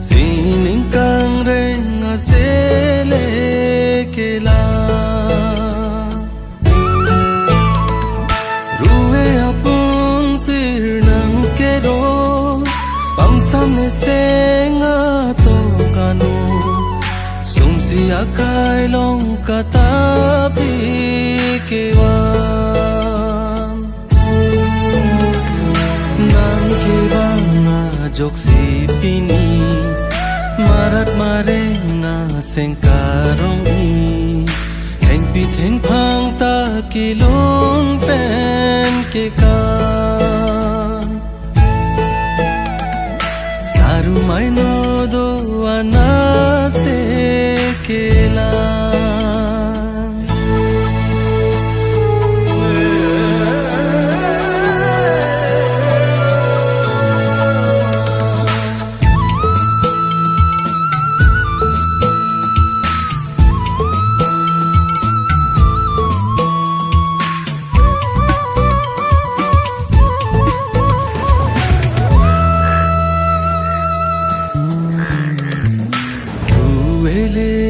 sining kang renga sele kela ruwe apun sir nang kero bang samne senga to kanu sumsi akai long katapi kewa nam kebanga joksi pini marat marenga sengkarongi heng pi theng phang ta kilon pen ke kan saru maino do ana se kela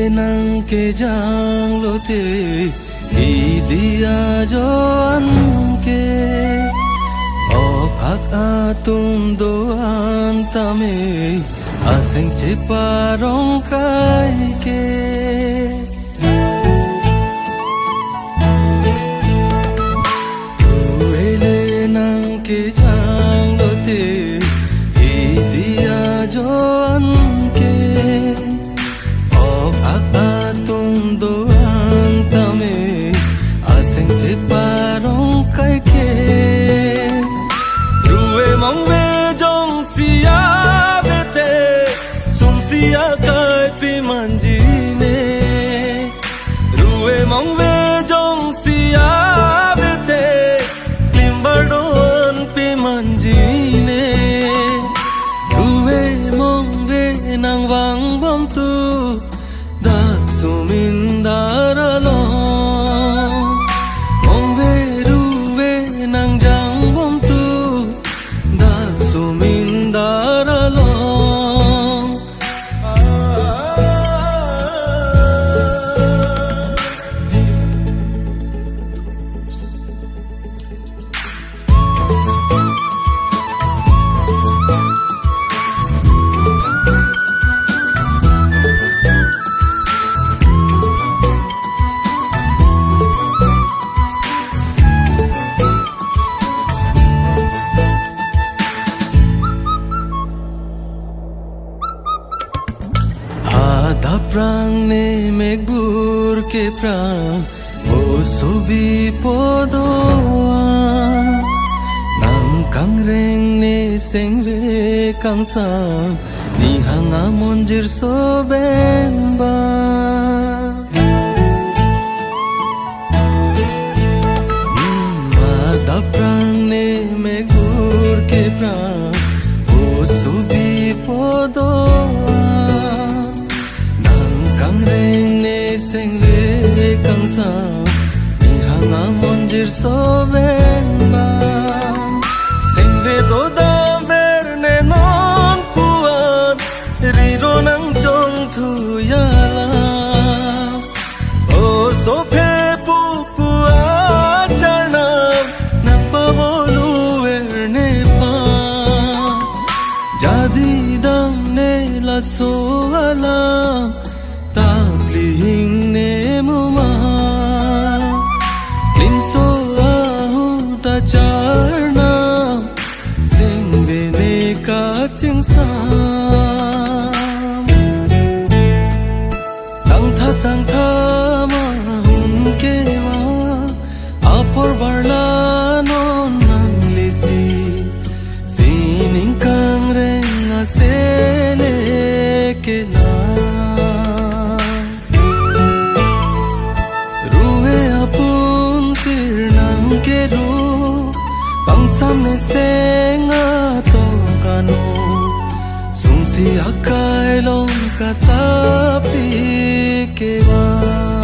nang ke jang lote di dia jon ke of ak atum do antame asing cheparong kai ke uele nang ke jang lote di dia jon ke atung doan tame asing cheparong kai ke ruwe mongwe jong sia bete sum sia kai pi manjine ruwe mongwe jong sia bete klimbardon pi manjine ruwe mongwe nang wang bom tu sumindara mongwe ruwe nang jang bom tu dak sumindara prang ne megur ke prang o subi podoa nang kang reng ne sengve kang sang ni hanga monjir so bemba da prang ne megur ke prang o subi podoa kang reng ne sengve kang sang ni hanga monjir so benba sengve do da ber ne non puan riro nang chong thu yala o so phe pu pua chana nang pa bolu er ne pa jadi dang ne la so ala tabling ne muma linso ahu ta charna singve ne ka chingsa tang tha ma hun ke ma apor barla non nang lisi sining kang renga sele kela samne senga to kanu sumsi akai long katapi kewa